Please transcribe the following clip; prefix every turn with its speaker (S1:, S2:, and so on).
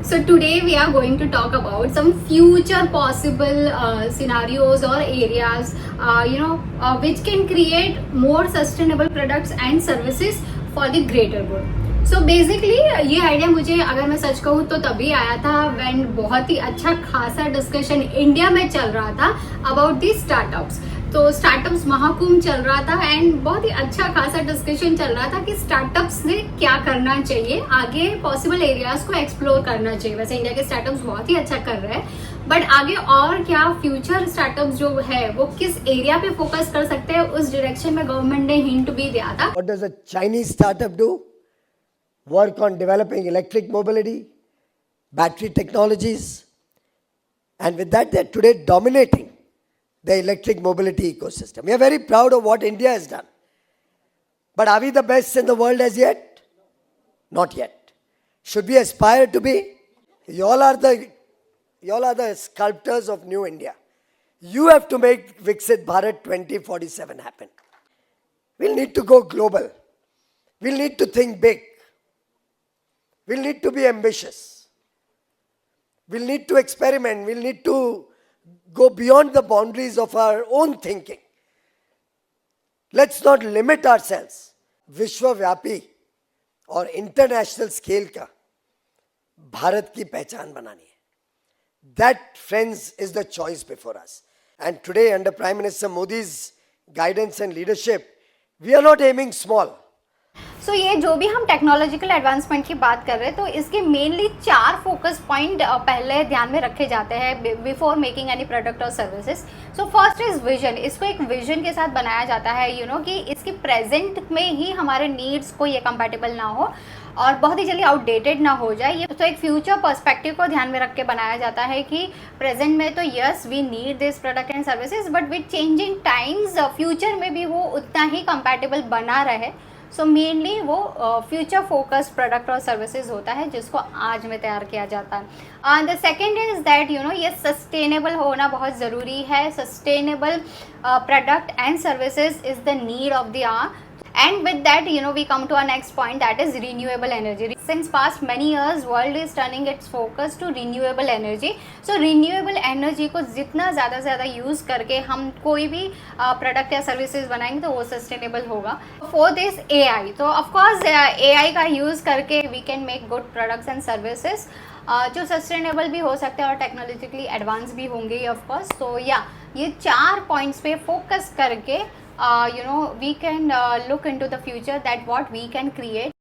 S1: So today we are going to talk about some future possible scenarios or areas, which can create more sustainable products and services for the greater good. So basically ये idea मुझे, अगर मैं सच कहूँ तो तभी आया था when बहुत ही अच्छा खासा डिस्कशन इंडिया में चल रहा था अबाउट दी स्टार्टअप्स. तो स्टार्टअप्स महाकुंभ चल रहा था एंड बहुत ही अच्छा खासा डिस्कशन चल रहा था कि स्टार्टअप्स ने क्या करना चाहिए, आगे पॉसिबल एरियाज को एक्सप्लोर करना चाहिए. वैसे इंडिया के स्टार्टअप्स बहुत ही अच्छा कर रहे हैं, बट आगे और क्या फ्यूचर स्टार्टअप्स जो है वो किस एरिया पे फोकस कर सकते हैं, उस डायरेक्शन में गवर्नमेंट ने हिंट भी दिया था.
S2: What does a Chinese startup do? Work on developing electric mobility, battery technologies, and with that they're today dominating the electric mobility ecosystem. We are very proud of what India has done. But are we the best in the world as yet? Not yet. Should we aspire to be? You all are the sculptors of New India. You have to make Viksit Bharat 2047 happen. We'll need to go global. We'll need to think big. We'll need to be ambitious. We'll need to experiment. We'll need to go beyond the boundaries of our own thinking. Let's not limit ourselves. विश्वव्यापी और international scale का भारत की पहचान बनानी है. That, friends, is the choice before us. And today, under Prime Minister Modi's guidance and leadership, we are not aiming small.
S1: सो ये जो भी हम टेक्नोलॉजिकल एडवांसमेंट की बात कर रहे हैं तो इसके मेनली 4 फोकस पॉइंट पहले ध्यान में रखे जाते हैं बिफोर मेकिंग एनी प्रोडक्ट और services. So first is vision. इसको एक विजन के साथ बनाया जाता है कि इसकी प्रेजेंट में ही हमारे नीड्स को ये कंपैटिबल ना हो और बहुत ही जल्दी आउटडेटेड ना हो जाए. ये तो एक फ्यूचर पर्सपेक्टिव को ध्यान में रख के बनाया जाता है कि प्रेजेंट में तो yes we need this product and services, but with changing times future में भी वो उतना ही कंपैटिबल बना रहे. सो मेनली वो फ्यूचर फोकस्ड प्रोडक्ट और सर्विसेज होता है जिसको आज में तैयार किया जाता है. द सेकेंड इज दैट ये सस्टेनेबल होना बहुत ज़रूरी है. Sustainable product and services is the need of the hour. And with that, we come to our next point, that is renewable energy. Since past many years, world is turning its focus to renewable energy. So renewable energy को जितना ज़्यादा से ज़्यादा use करके हम कोई भी product या सर्विसेज बनाएंगे तो वो सस्टेनेबल होगा. For this AI, तो of course AI का यूज़ करके we can make good products and services जो सस्टेनेबल भी हो सकते हैं और टेक्नोलॉजिकली एडवांस भी होंगे ऑफ कोर्स. तो ये 4 पॉइंट्स पे फोकस करके we can look into the future that what we can create.